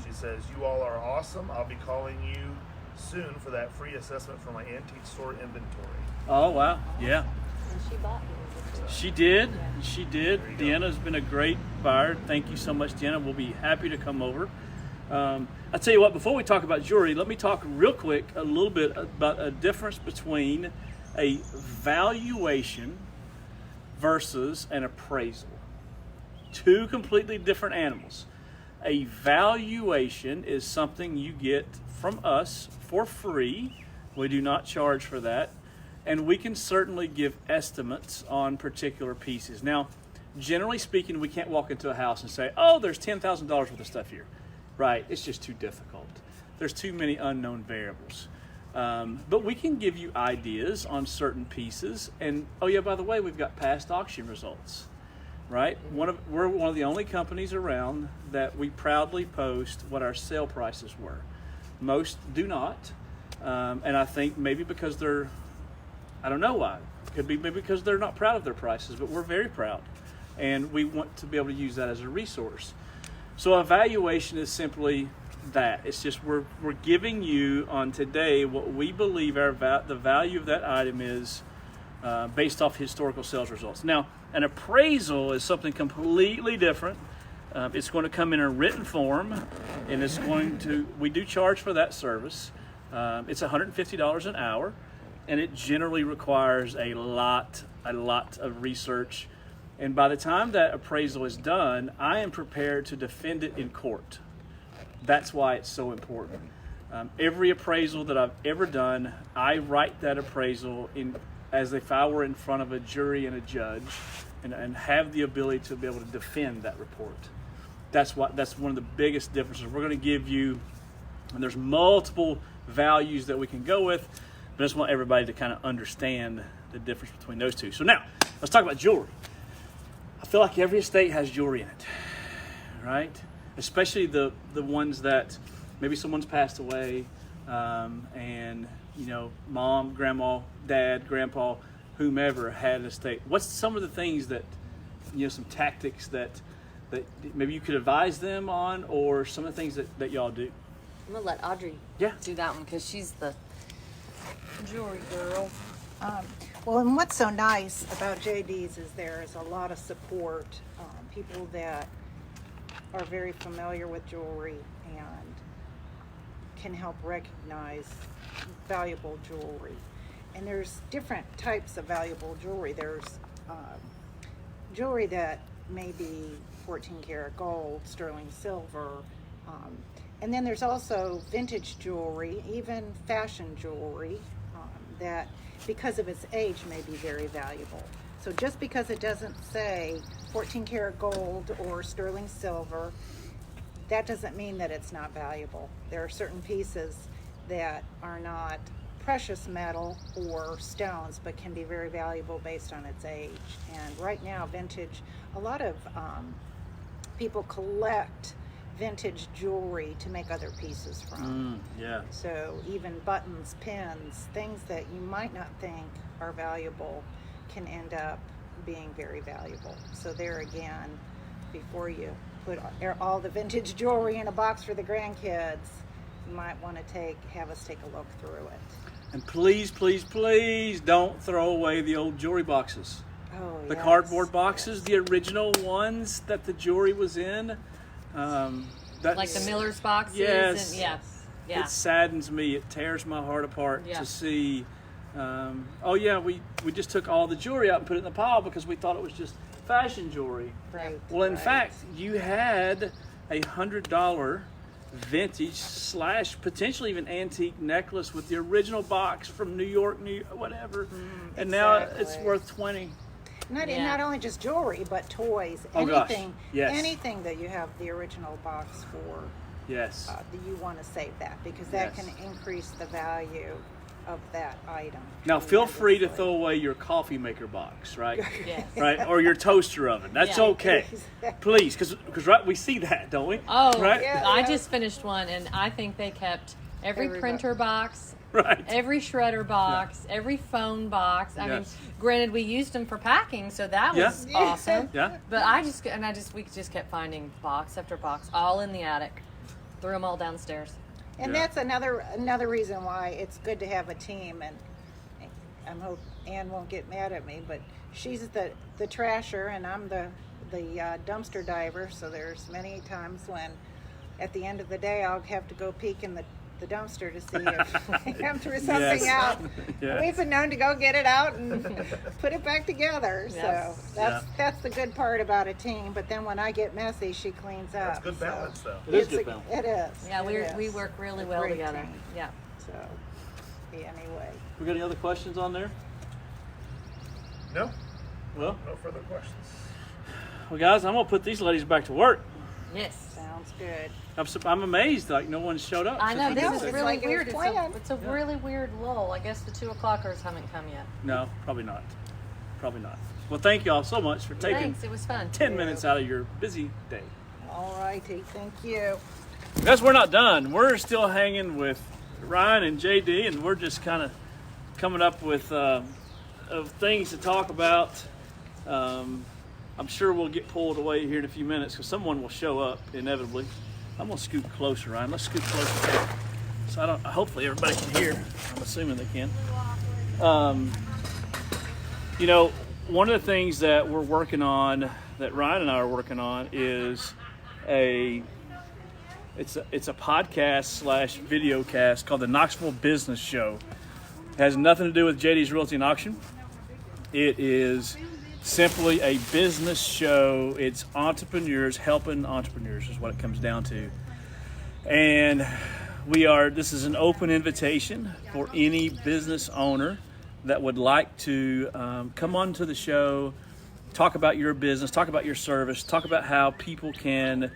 She says, "You all are awesome. I'll be calling you soon for that free assessment for my antique store inventory." Oh, wow. Yeah. And she bought yours. She did. Yeah. She did. Deanna's been a great buyer. Thank you so much, Deanna. We'll be happy to come over. I'll tell you what, before we talk about jewelry, let me talk real quick a little bit about a difference between a valuation versus an appraisal. Two completely different animals. A valuation is something you get from us for free. We do not charge for that. And we can certainly give estimates on particular pieces. Now, generally speaking, we can't walk into a house and say, oh, there's $10,000 worth of stuff here. Right, it's just too difficult. There's too many unknown variables. But we can give you ideas on certain pieces. And, oh yeah, by the way, we've got past auction results. Right? We're one of the only companies around that we proudly post what our sale prices were. Most do not. And I think maybe because I don't know why. Could be maybe because they're not proud of their prices, but we're very proud. And we want to be able to use that as a resource. So evaluation is simply that. It's just we're giving you on today what we believe the value of that item is based off historical sales results. Now, an appraisal is something completely different. It's going to come in a written form, and we do charge for that service. It's $150 an hour, and it generally requires a lot of research. And by the time that appraisal is done, I am prepared to defend it in court. That's why it's so important. Every appraisal that I've ever done, I write that appraisal as if I were in front of a jury and a judge, and have the ability to be able to defend that report. That's one of the biggest differences. We're going to give you, and there's multiple values that we can go with, but I just want everybody to kind of understand the difference between those two. So now, let's talk about jewelry. I feel like every estate has jewelry in it, right? Especially the ones that maybe someone's passed away, and mom, grandma, dad, grandpa, whomever had an estate. What's some of the things that, some tactics that maybe you could advise them on, or some of the things that y'all do? I'm gonna let Audrey do that one because she's the jewelry girl. Well, and what's so nice about JD's is there is a lot of support, people that are very familiar with jewelry and can help recognize valuable jewelry. And there's different types of valuable jewelry. There's jewelry that may be 14 karat gold, sterling silver, and then there's also vintage jewelry, even fashion jewelry, that because of its age may be very valuable. So just because it doesn't say 14 karat gold or sterling silver, that doesn't mean that it's not valuable. There are certain pieces that are not precious metal or stones, but can be very valuable based on its age. And right now, vintage, a lot of people collect vintage jewelry to make other pieces from. Yeah. So even buttons, pins, things that you might not think are valuable can end up being very valuable. So there again, before you put all the vintage jewelry in a box for the grandkids, you might want to have us take a look through it. And please, please, please don't throw away the old jewelry boxes. Oh, The yes, cardboard boxes, yes. the original ones that the jewelry was in. That's, Like the Miller's boxes. Yes. And, yeah. Yeah. It saddens me. It tears my heart apart Yeah. to see. We just took all the jewelry out and put it in the pile because we thought it was just fashion jewelry. Right. Well, in right. fact, you had $100 vintage / potentially even antique necklace with the original box from New York, whatever, and now it's exactly. worth $20. Not only just jewelry, but toys. Oh, gosh. Anything, Yes. anything that you have the original box for, Yes. that you want to save that because that Yes. can increase the value of that item. Now, feel free to tremendously. throw away your coffee maker box, right? Yes. Right, or your toaster oven. That's Yeah. okay, Exactly. please, because right, we see that, don't we? Oh, right, Yeah. I just finished one, and I think they kept every Every printer box, right. every shredder box, every phone box. I mean, Yes. granted, we used them for packing, so that was Yeah. awesome. Yeah. But we just kept finding box after box, all in the attic. Threw them all downstairs. And Yeah. that's another reason why it's good to have a team. And I hope Ann won't get mad at me, but she's the trasher and I'm the dumpster diver. So there's many times when, at the end of the day, I'll have to go peek in the dumpster to see if I threw something Yes. out. Yes. We've been known to go get it out and put it back together. Yes. So that's the good part about a team. But then when I get messy, she cleans up. That's good So balance, though. It is it's good balance. It is. Yeah, It we is. work really It's a well great together. team. Yeah. So, anyway. We got any other questions on there? No, Well, no further questions. guys, I'm gonna put these ladies back to work. Yes. Sounds good. I'm amazed, like no one showed up. I since know, we this did is it's really like it was weird. planned. It's a really weird lull. I guess the 2 o'clockers haven't come yet. No, probably not. Probably not. Well, thank y'all so much for taking Thanks, it was fun. 10 minutes out of your busy day. All righty. Thank you. Guys, we're not done. We're still hanging with Ryan and JD, and we're just kind of coming up with of things to talk about. I'm sure we'll get pulled away here in a few minutes because someone will show up inevitably. I'm gonna scoot closer, Ryan. Let's scoot closer. So hopefully everybody can hear. I'm assuming they can. One of the things that we're working on, that Ryan and I are working on, is it's a podcast / video cast called the Knoxville Business Show. It has nothing to do with JD's Realty and Auction. It is simply a business show. It's entrepreneurs helping entrepreneurs is what it comes down to. And this is an open invitation for any business owner that would like to come onto the show, talk about your business, talk about your service, talk about how people can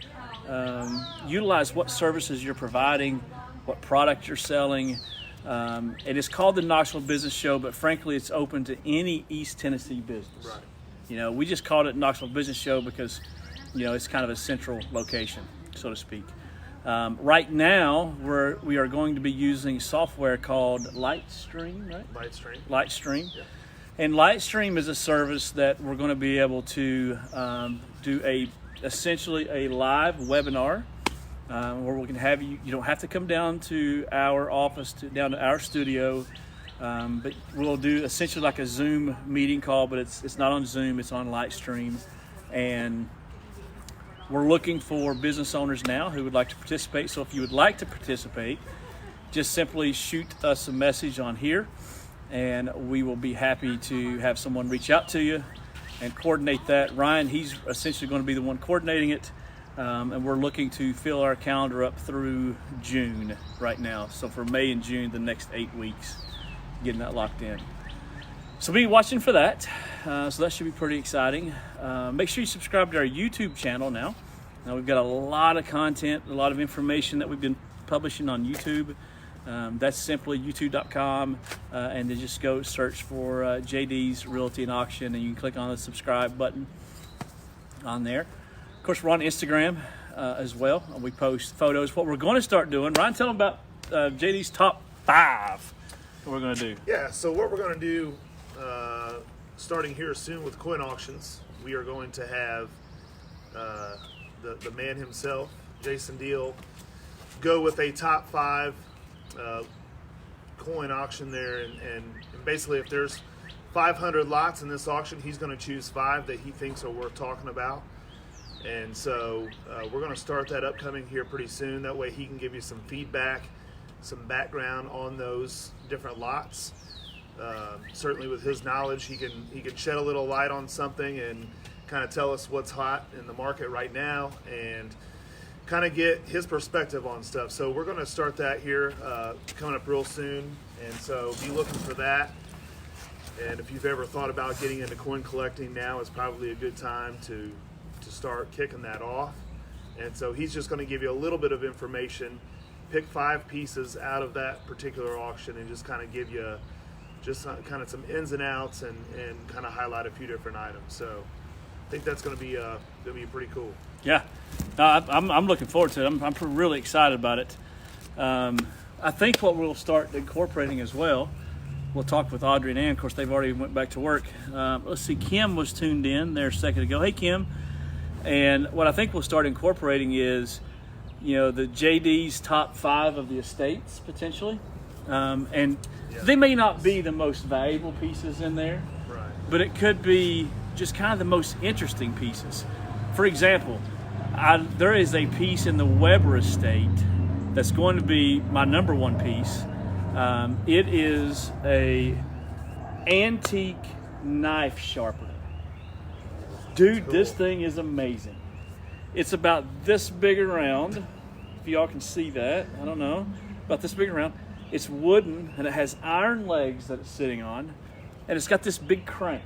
utilize what services you're providing, what product you're selling. It is called the Knoxville Business Show, but frankly, it's open to any East Tennessee business. Right. We just called it Knoxville Business Show because, it's kind of a central location, so to speak. Right now, we are going to be using software called Lightstream, right? Lightstream. Yeah. And Lightstream is a service that we're going to be able to do essentially a live webinar where we can have you don't have to come down to our office, down to our studio, but we'll do essentially like a Zoom meeting call, but it's not on Zoom, it's on Lightstream. And we're looking for business owners now who would like to participate. So if you would like to participate, just simply shoot us a message on here, and we will be happy to have someone reach out to you and coordinate that. Ryan, he's essentially going to be the one coordinating it, and we're looking to fill our calendar up through June right now. So for May and June, the next 8 weeks, getting that locked in. So be watching for that. So that should be pretty exciting. Make sure you subscribe to our YouTube channel now. Now we've got a lot of content, a lot of information that we've been publishing on YouTube. That's simply youtube.com, and then just go search for JD's Realty and Auction, and you can click on the subscribe button on there. Of course, we're on Instagram as well. We post photos. What we're going to start doing, Ryan, tell them about JD's top 5 that we're going to do. Yeah, so what we're going to do, starting here soon with coin auctions, we are going to have the man himself, Jason Deel, go with a top 5 coin auction there, and basically if there's 500 lots in this auction. He's going to choose 5 that he thinks are worth talking about. And so we're going to start that upcoming here pretty soon. That way he can give you some feedback, some background on those different lots. Certainly with his knowledge, he can shed a little light on something and kind of tell us what's hot in the market right now and kind of get his perspective on stuff. So we're going to start that here coming up real soon. And so be looking for that. And if you've ever thought about getting into coin collecting, now is probably a good time to start kicking that off. And so he's just going to give you a little bit of information, pick 5 pieces out of that particular auction and just kind of give you just kind of some ins and outs and kind of highlight a few different items. So I think that's going to be pretty cool. Yeah, no, I'm looking forward to it. I'm really excited about it. I think what we'll start incorporating as well, we'll talk with Audrey and Ann. Of course, they've already went back to work. Let's see, Kim was tuned in there a second ago. Hey, Kim. And what I think we'll start incorporating is, the JD's top 5 of the estates potentially. And they may not be the most valuable pieces in there, Right. but it could be just kind of the most interesting pieces. For example, there is a piece in the Weber estate that's going to be my number 1 piece. It is a antique knife sharpener. Dude, Cool. This thing is amazing. It's about this big around. If y'all can see that, I don't know. About this big around. It's wooden and it has iron legs that it's sitting on. And it's got this big crank.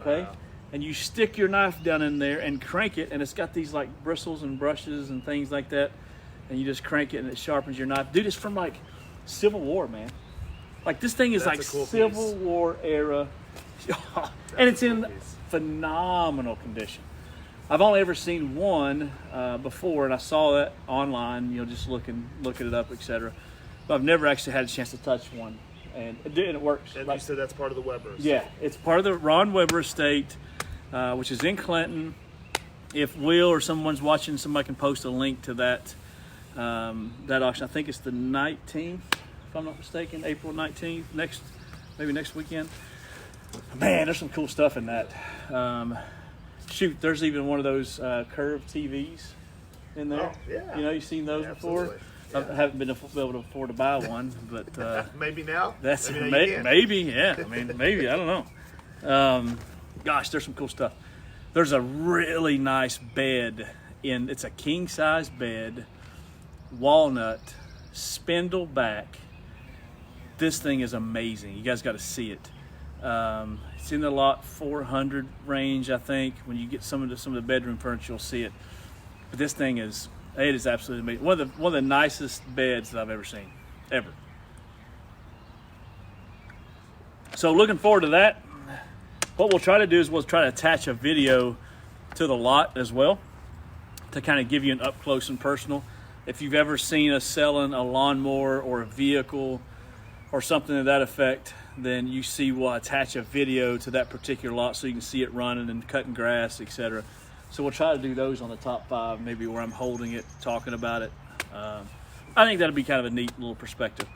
Okay? Wow. And you stick your knife down in there and crank it, and it's got these like bristles and brushes and things like that. And you just crank it and it sharpens your knife. Dude, it's from like Civil War, man. Like this thing is That's like a cool Civil piece. War era. And it's a cool in piece. phenomenal condition. I've only ever seen one before, and I saw that online, just looking it up, etc. But I've never actually had a chance to touch one, and it works. And Like, you said that's part of the Webers. yeah, it's part of the Ron Weber estate, which is in Clinton. If Will or someone's watching, somebody can post a link to that auction. I think it's the 19th, if I'm not mistaken, April 19th, maybe next weekend. Man, there's some cool stuff in that. There's even one of those curved TVs in there. Oh, yeah. You've seen those before. Absolutely. I haven't been able to afford to buy one, but Maybe now? that's Maybe now you can. maybe, yeah. I mean, maybe, I don't know. Gosh, there's some cool stuff. There's a really nice bed it's a king size bed, walnut, spindle back. This thing is amazing. You guys got to see it. It's in the lot 400 range, I think. When you get some of the bedroom furniture, you'll see it. But this thing is absolutely amazing. One of the nicest beds that I've ever seen, ever. So looking forward to that. What we'll try to do is we'll try to attach a video to the lot as well to kind of give you an up close and personal. If you've ever seen us selling a lawnmower or a vehicle or something to that effect, then you see we'll attach a video to that particular lot so you can see it running and cutting grass, etc. So we'll try to do those on the top 5, maybe where I'm holding it, talking about it. I think that'll be kind of a neat little perspective.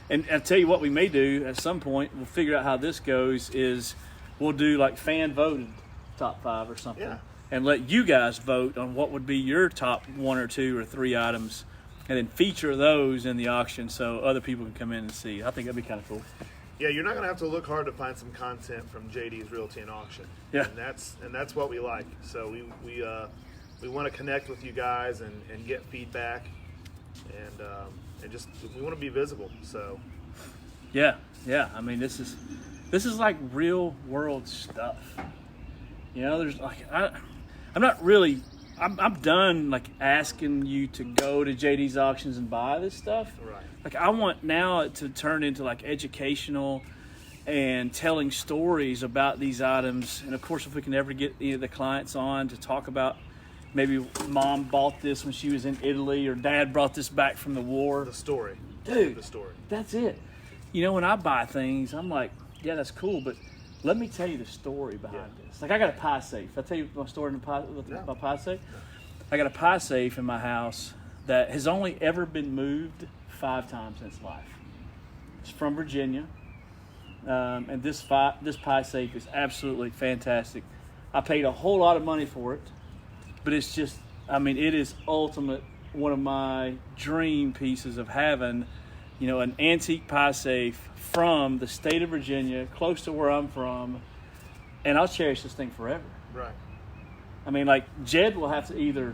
And I'll tell you what we may do at some point, we'll figure out how this goes, is we'll do like fan voted top 5 or something. Yeah. And let you guys vote on what would be your top 1 or 2 or 3 items, and then feature those in the auction so other people can come in and see. I think that'd be kind of cool. Yeah, you're not going to have to look hard to find some content from JD's Realty and Auction. Yeah. And that's what we like. So we want to connect with you guys and get feedback, and just we want to be visible. So Yeah. I mean, this is like real world stuff. There's like I'm done like asking you to go to JD's auctions and buy this stuff. Right. Like I want now to turn into like educational and telling stories about these items. And of course, if we can ever get the clients on to talk about maybe mom bought this when she was in Italy or dad brought this back from the war. the story. Dude, The story. That's it. When I buy things, I'm like, yeah, that's cool, but let me tell you the story behind this. Like I got a pie safe. I tell you my story with my pie safe. I got a pie safe in my house that has only ever been moved 5 times in its life. It's from Virginia. and this pie safe is absolutely fantastic. I paid a whole lot of money for it, but it's just, I mean, it is ultimate. One of my dream pieces of having, you know, an antique pie safe from the state of Virginia, close to where I'm from, and I'll cherish this thing forever. Right. I mean, like, Jed will have to either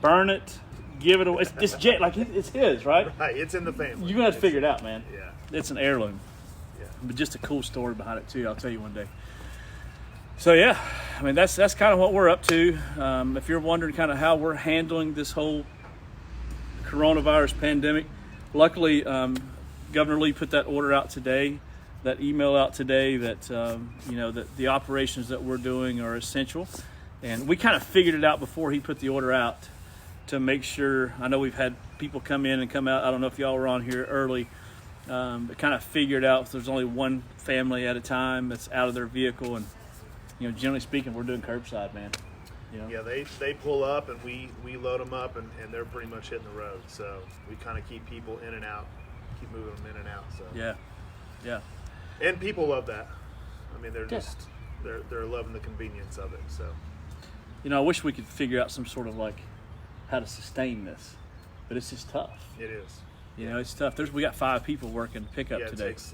burn it, give it away. It's Jed, like, it's his, right? Right, it's in the family. You're going to have to figure it out, man. Yeah. It's an heirloom. Yeah. But just a cool story behind it, too. I'll tell you one day. So, yeah, I mean, that's kind of what we're up to. If you're wondering kind of how we're handling this whole coronavirus pandemic, luckily, Governor Lee put that order out today, that email out today that, you know, that the operations that we're doing are essential. And we kind of figured it out before he put the order out to make sure. I know we've had people come in and come out. I don't know if y'all were on here early, but kind of figured out if there's only one family at a time that's out of their vehicle. And, you know, generally speaking, we're doing curbside, man. You know? Yeah, they pull up and we load them up and they're pretty much hitting the road. So we kind of keep people in and out, keep moving them in and out. So Yeah. and people love that. I mean, they're just they're loving the convenience of it. So You know, I wish we could figure out some sort of like how to sustain this, but it's just tough. it is. You know, it's tough. We got 5 people working pickup Yeah, it today. takes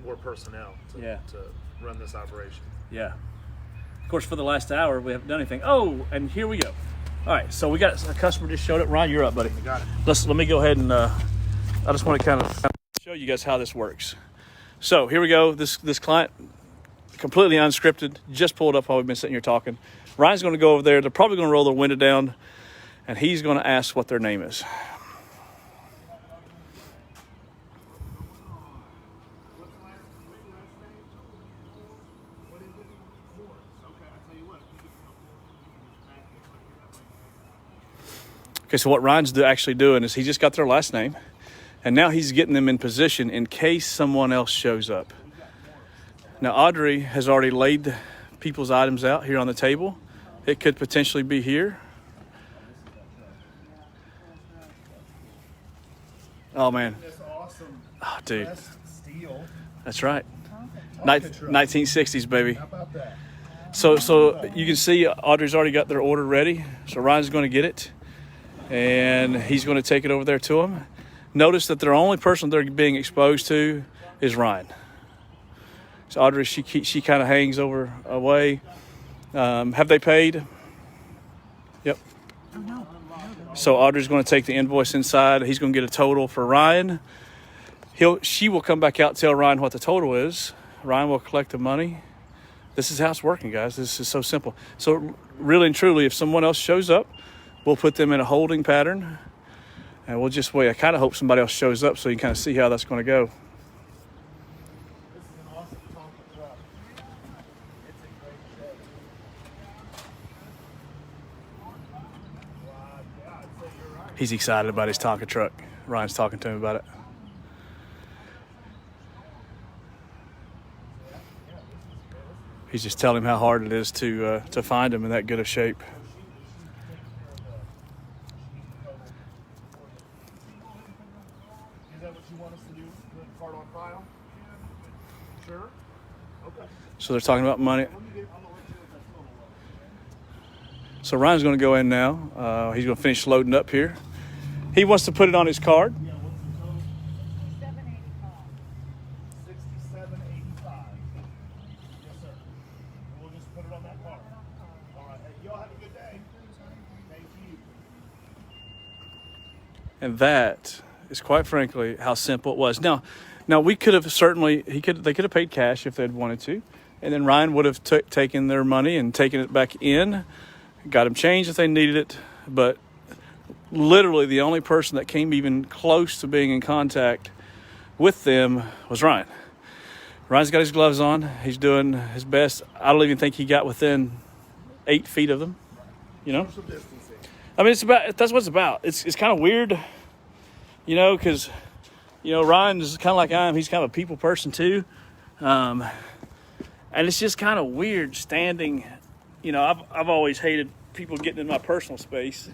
more personnel to run this operation. Yeah. Of course, for the last hour, we haven't done anything. Oh, and here we go. All right, so we got a customer just showed up. Ryan, you're up, buddy. You got it. Let me go ahead and I just want to kind of show you guys how this works. So here we go. This client, completely unscripted, just pulled up while we've been sitting here talking. Ryan's going to go over there. They're probably going to roll their window down, and he's going to ask what their name is. Okay, so what Ryan's actually doing is he just got their last name, and now he's getting them in position in case someone else shows up. Now, Audrey has already laid people's items out here on the table. It could potentially be here. Oh, man. This awesome dude. steel. That's right. 1960s, baby. How about that? So you can see Audrey's already got their order ready. So Ryan's going to get it, and he's going to take it over there to them. Notice that the only person they're being exposed to is Ryan. So Audrey, she kind of hangs over away. Have they paid? Yep. So Audrey's going to take the invoice inside. He's going to get a total for Ryan. She will come back out and tell Ryan what the total is. Ryan will collect the money. This is how it's working, guys. This is so simple. So really and truly, if someone else shows up, we'll put them in a holding pattern, and we'll just wait. I kind of hope somebody else shows up so you can kind of see how that's going to go. This is an awesome Tonka truck. It's in great shape. Wow, yeah, I'd say you're right. He's excited about his Tonka truck. Ryan's talking to him about it. He's just telling him how hard it is to find him in that good of shape. Is that what you want us to do? Put the card on file? Sure. Okay. So they're talking about money. So Ryan's going to go in now. He's going to finish loading up here. He wants to put it on his card. Yeah, what's the total? $67.85. Yes, sir. And we'll just put it on that card. All right. Hey, y'all have a good day. Thank you. And that is quite frankly how simple it was. Now we could have certainly they could have paid cash if they'd wanted to, and then Ryan would have taken their money and taken it back in, got them changed if they needed it. But literally the only person that came even close to being in contact with them was Ryan. Ryan's got his gloves on. He's doing his best. I don't even think he got within 8 feet of them. You know. Social distancing. I mean, that's what it's about. It's kind of weird, you know, because, you know, Ryan's kind of like I am. He's kind of a people person too, and it's just kind of weird standing. You know, I've always hated people getting in my personal space,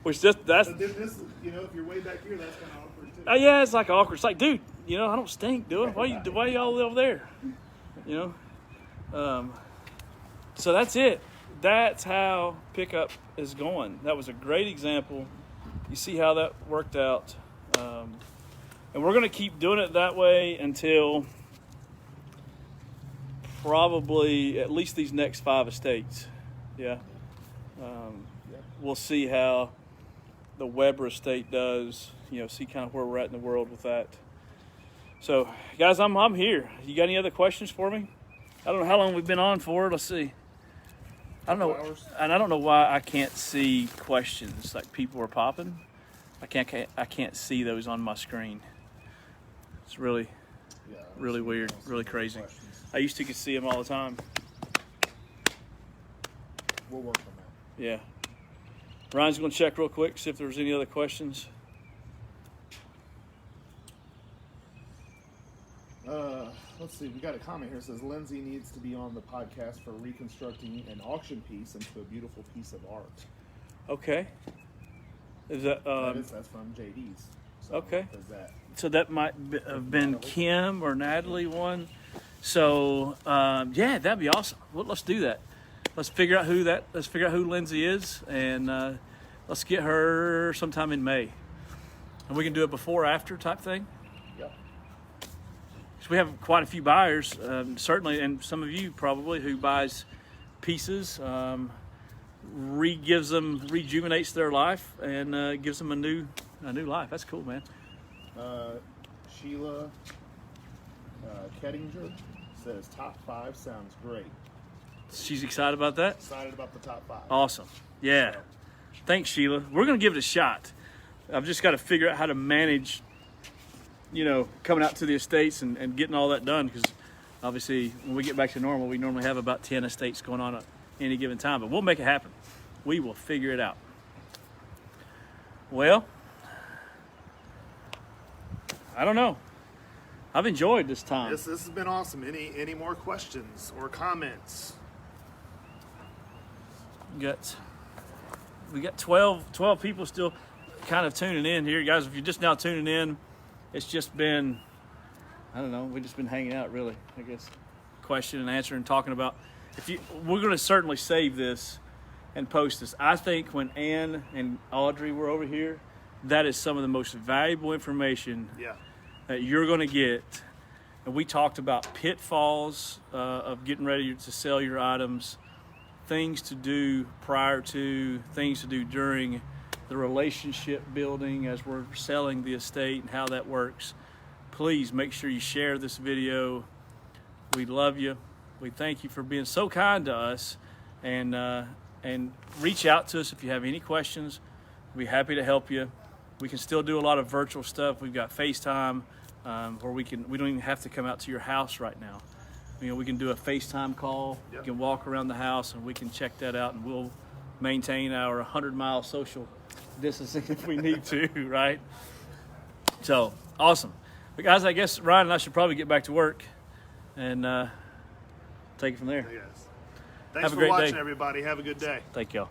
which that's But then this, you know, if you're way back here, that's kind of awkward too. yeah, it's like awkward. It's like, dude, you know, I don't stink, do I? Why y'all over there? You know? So that's it. That's how pickup is going. That was a great example. You see how that worked out. And we're going to keep doing it that way until probably at least these next 5 estates. Yeah. We'll see how the Weber estate does, you know, see kind of where we're at in the world with that. So, guys, I'm here. You got any other questions for me? I don't know how long we've been on for. Let's see. I don't know, and I don't know why I can't see questions. Like people are popping. I can't see those on my screen. It's really weird, really crazy. I used to could see them all the time. We'll work on that. Yeah. Ryan's going to check real quick, see if there's any other questions. Let's see. We got a comment here that says Lindsay needs to be on the podcast for reconstructing an auction piece into a beautiful piece of art. Okay. Is that That's from JD's. So okay. That? So that might have been Kim or Natalie one. So yeah, that'd be awesome. Well, let's do that. Let's figure out who Lindsay is, and let's get her sometime in May, and we can do a before after type thing. Yep. So we have quite a few buyers, certainly, and some of you probably who buys pieces, rejuvenates their life, and gives them a new life. That's cool, man. Sheila Kettinger says top 5 sounds great. She's excited about that? Excited about the top 5. Awesome. Yeah. Thanks, Sheila. We're going to give it a shot. I've just got to figure out how to manage, you know, coming out to the estates and getting all that done, because obviously when we get back to normal, we normally have about 10 estates going on at any given time, but we'll make it happen. We will figure it out. Well, I don't know. I've enjoyed this time. This has been awesome. Any more questions or comments? We got 12 people still kind of tuning in here. Guys, if you're just now tuning in, it's just been, I don't know, we've just been hanging out really, I guess. Question and answer and talking about, we're going to certainly save this and post this. I think when Ann and Audrey were over here, that is some of the most valuable information that you're going to get. And we talked about pitfalls of getting ready to sell your items, things to do prior to, things to do during, the relationship building as we're selling the estate and how that works. Please make sure you share this video. We love you. We thank you for being so kind to us, and reach out to us if you have any questions. We'll be happy to help you. We can still do a lot of virtual stuff. We've got FaceTime where we don't even have to come out to your house right now. You know, we can do a FaceTime call. You can walk around the house and we can check that out, and we'll maintain our 100-mile social distancing if we need to, right? So, awesome. But guys, I guess Ryan and I should probably get back to work and take it from there. Yes. Thanks Have a for great watching, day. everybody. Have a good day. Thank y'all.